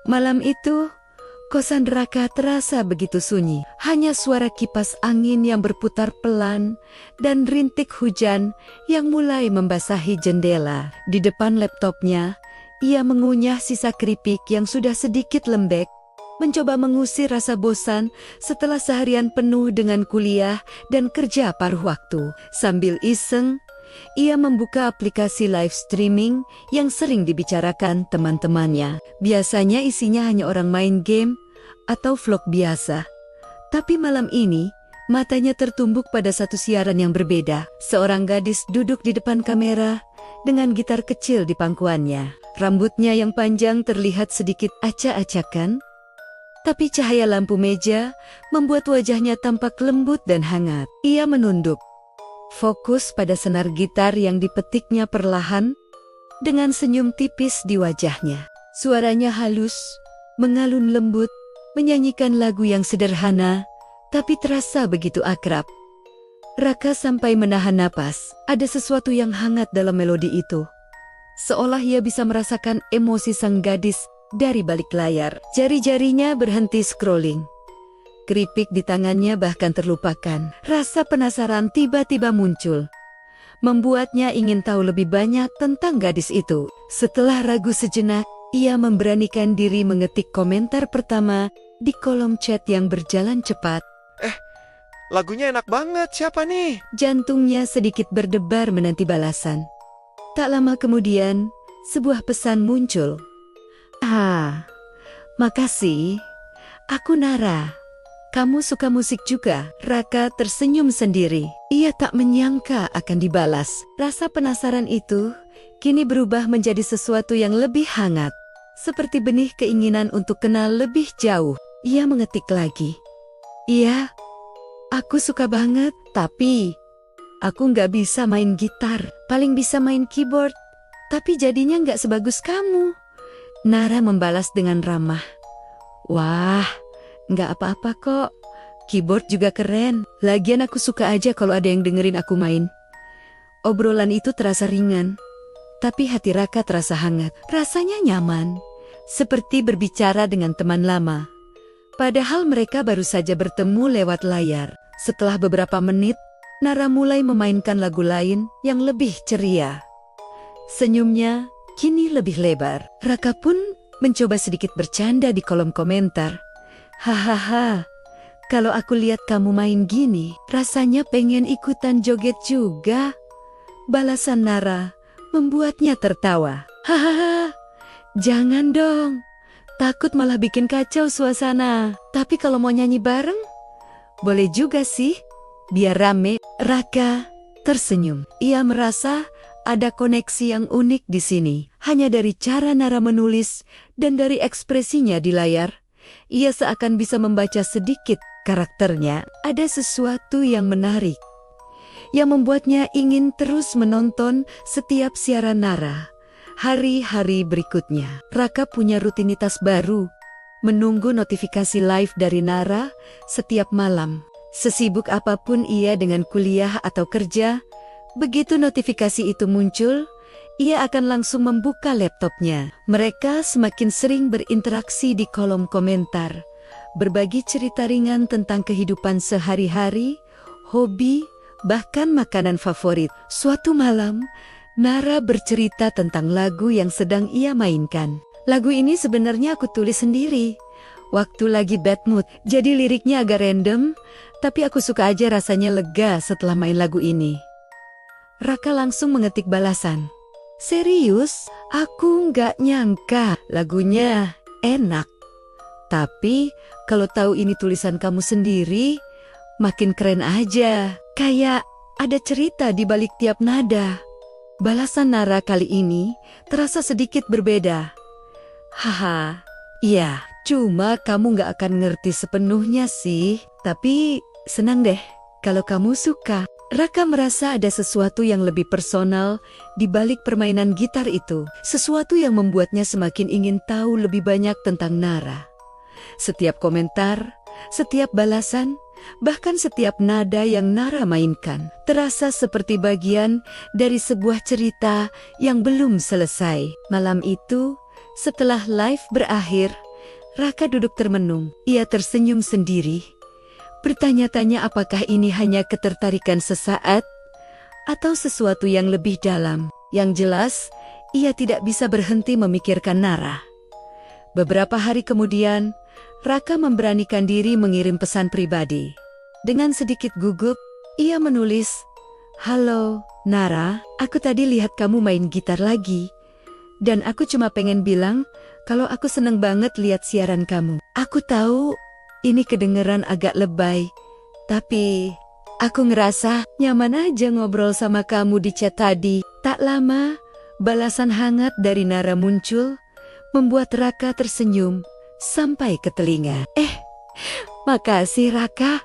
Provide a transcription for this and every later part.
Malam itu, kosan Raka terasa begitu sunyi. Hanya suara kipas angin yang berputar pelan dan rintik hujan yang mulai membasahi jendela. Di depan laptopnya, ia mengunyah sisa keripik yang sudah sedikit lembek, mencoba mengusir rasa bosan setelah seharian penuh dengan kuliah dan kerja paruh waktu. Sambil iseng, ia membuka aplikasi live streaming yang sering dibicarakan teman-temannya. Biasanya isinya hanya orang main game atau vlog biasa. Tapi malam ini, matanya tertumbuk pada satu siaran yang berbeda. Seorang gadis duduk di depan kamera dengan gitar kecil di pangkuannya. Rambutnya yang panjang terlihat sedikit acak-acakan, tapi cahaya lampu meja membuat wajahnya tampak lembut dan hangat. Ia menunduk, fokus pada senar gitar yang dipetiknya perlahan, dengan senyum tipis di wajahnya. Suaranya halus, mengalun lembut, menyanyikan lagu yang sederhana, tapi terasa begitu akrab. Raka sampai menahan napas. Ada sesuatu yang hangat dalam melodi itu. Seolah ia bisa merasakan emosi sang gadis dari balik layar. Jari-jarinya berhenti scrolling. Keripik di tangannya bahkan terlupakan. Rasa penasaran tiba-tiba muncul, membuatnya ingin tahu lebih banyak tentang gadis itu. Setelah ragu sejenak, ia memberanikan diri mengetik komentar pertama di kolom chat yang berjalan cepat. Lagunya enak banget, siapa nih? Jantungnya sedikit berdebar menanti balasan. Tak lama kemudian, sebuah pesan muncul. Makasih. Aku Nara. Kamu suka musik juga? Raka tersenyum sendiri. Ia tak menyangka akan dibalas. Rasa penasaran itu kini berubah menjadi sesuatu yang lebih hangat. Seperti benih keinginan untuk kenal lebih jauh. Ia mengetik lagi. Iya, aku suka banget, tapi aku nggak bisa main gitar. Paling bisa main keyboard, tapi jadinya nggak sebagus kamu. Nara membalas dengan ramah. Wah, nggak apa-apa kok. Keyboard juga keren. Lagian aku suka aja kalau ada yang dengerin aku main. Obrolan itu terasa ringan, tapi hati Raka terasa hangat. Rasanya nyaman, seperti berbicara dengan teman lama. Padahal mereka baru saja bertemu lewat layar. Setelah beberapa menit, Nara mulai memainkan lagu lain yang lebih ceria. Senyumnya kini lebih lebar. Raka pun mencoba sedikit bercanda di kolom komentar. Hahaha, kalau aku lihat kamu main gini, rasanya pengen ikutan joget juga. Balasan Nara membuatnya tertawa. Hahaha, jangan dong. Takut malah bikin kacau suasana. Tapi kalau mau nyanyi bareng, boleh juga sih. Biar rame. Raka tersenyum. Ia merasa ada koneksi yang unik di sini. Hanya dari cara Nara menulis dan dari ekspresinya di layar, ia seakan bisa membaca sedikit karakternya. Ada sesuatu yang menarik, yang membuatnya ingin terus menonton setiap siaran Nara. Hari-hari berikutnya, Raka punya rutinitas baru, menunggu notifikasi live dari Nara setiap malam. Sesibuk apapun ia dengan kuliah atau kerja, begitu notifikasi itu muncul, ia akan langsung membuka laptopnya. Mereka semakin sering berinteraksi di kolom komentar, berbagi cerita ringan tentang kehidupan sehari-hari, hobi, bahkan makanan favorit. Suatu malam, Nara bercerita tentang lagu yang sedang ia mainkan. Lagu ini sebenarnya aku tulis sendiri waktu lagi bad mood, jadi liriknya agak random, tapi aku suka aja rasanya lega setelah main lagu ini. Raka langsung mengetik balasan. Serius? Aku nggak nyangka lagunya enak. Tapi kalau tahu ini tulisan kamu sendiri, makin keren aja. Kayak ada cerita di balik tiap nada. Balasan Nara kali ini terasa sedikit berbeda. Haha, iya, cuma kamu nggak akan ngerti sepenuhnya sih. Tapi senang deh kalau kamu suka. Raka merasa ada sesuatu yang lebih personal di balik permainan gitar itu. Sesuatu yang membuatnya semakin ingin tahu lebih banyak tentang Nara. Setiap komentar, setiap balasan, bahkan setiap nada yang Nara mainkan terasa seperti bagian dari sebuah cerita yang belum selesai. Malam itu, setelah live berakhir, Raka duduk termenung. Ia tersenyum sendiri, bertanya-tanya apakah ini hanya ketertarikan sesaat atau sesuatu yang lebih dalam. Yang jelas, ia tidak bisa berhenti memikirkan Nara. Beberapa hari kemudian, Raka memberanikan diri mengirim pesan pribadi. Dengan sedikit gugup, ia menulis, "Halo, Nara, aku tadi lihat kamu main gitar lagi. Dan aku cuma pengen bilang kalau aku seneng banget lihat siaran kamu. Aku tahu ini kedengeran agak lebay, tapi aku ngerasa nyaman aja ngobrol sama kamu di chat tadi." Tak lama, balasan hangat dari Nara muncul, membuat Raka tersenyum sampai ke telinga. Makasih Raka.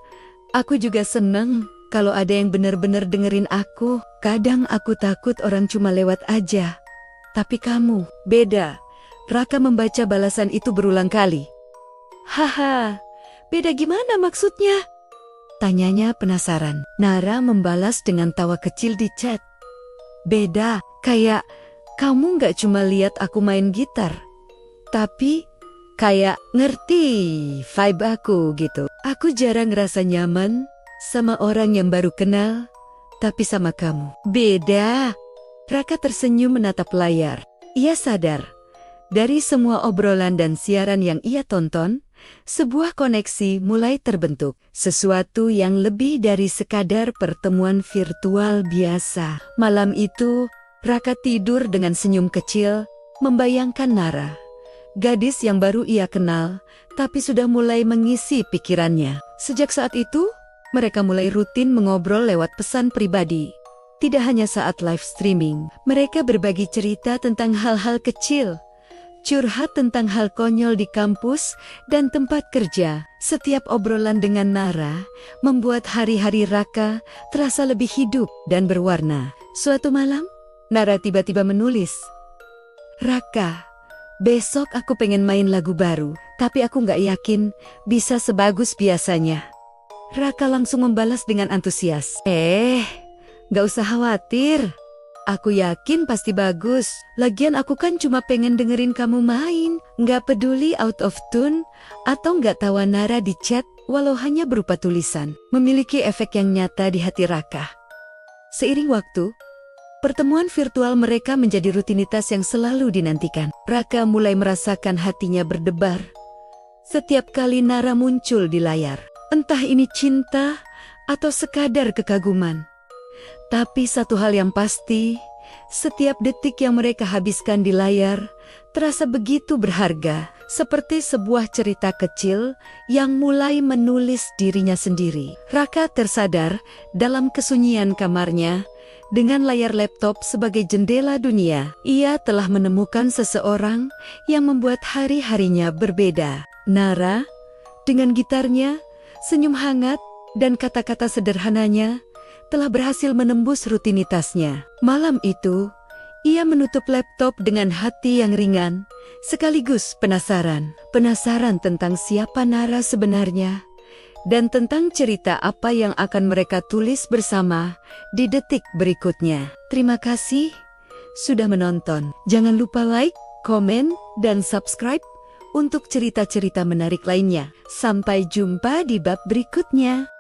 Aku juga seneng kalau ada yang benar-benar dengerin aku. Kadang aku takut orang cuma lewat aja. Tapi kamu beda. Raka membaca balasan itu berulang kali. "Haha, beda gimana maksudnya?" tanyanya penasaran. Nara membalas dengan tawa kecil di chat. "Beda, kayak kamu gak cuma lihat aku main gitar, tapi kayak ngerti vibe aku gitu. Aku jarang ngerasa nyaman sama orang yang baru kenal, tapi sama kamu beda." Raka tersenyum menatap layar. Ia sadar, dari semua obrolan dan siaran yang ia tonton, sebuah koneksi mulai terbentuk. Sesuatu yang lebih dari sekadar pertemuan virtual biasa. Malam itu, Raka tidur dengan senyum kecil, membayangkan Nara. Gadis yang baru ia kenal, tapi sudah mulai mengisi pikirannya. Sejak saat itu, mereka mulai rutin mengobrol lewat pesan pribadi. Tidak hanya saat live streaming, mereka berbagi cerita tentang hal-hal kecil, curhat tentang hal konyol di kampus dan tempat kerja. Setiap obrolan dengan Nara membuat hari-hari Raka terasa lebih hidup dan berwarna. Suatu malam, Nara tiba-tiba menulis, "Raka, besok aku pengen main lagu baru, tapi aku nggak yakin bisa sebagus biasanya." Raka langsung membalas dengan antusias, "Nggak usah khawatir. Aku yakin pasti bagus. Lagian aku kan cuma pengen dengerin kamu main. Nggak peduli out of tune atau nggak tawa." Nara di chat, walau hanya berupa tulisan, memiliki efek yang nyata di hati Raka. Seiring waktu, pertemuan virtual mereka menjadi rutinitas yang selalu dinantikan. Raka mulai merasakan hatinya berdebar setiap kali Nara muncul di layar. Entah ini cinta atau sekadar kekaguman. Tapi satu hal yang pasti, setiap detik yang mereka habiskan di layar terasa begitu berharga, seperti sebuah cerita kecil yang mulai menulis dirinya sendiri. Raka tersadar dalam kesunyian kamarnya, dengan layar laptop sebagai jendela dunia, ia telah menemukan seseorang yang membuat hari-harinya berbeda. Nara, dengan gitarnya, senyum hangat, dan kata-kata sederhananya, telah berhasil menembus rutinitasnya. Malam itu, ia menutup laptop dengan hati yang ringan, sekaligus penasaran. Penasaran tentang siapa Nara sebenarnya, dan tentang cerita apa yang akan mereka tulis bersama di detik berikutnya. Terima kasih sudah menonton. Jangan lupa like, komen, dan subscribe untuk cerita-cerita menarik lainnya. Sampai jumpa di bab berikutnya.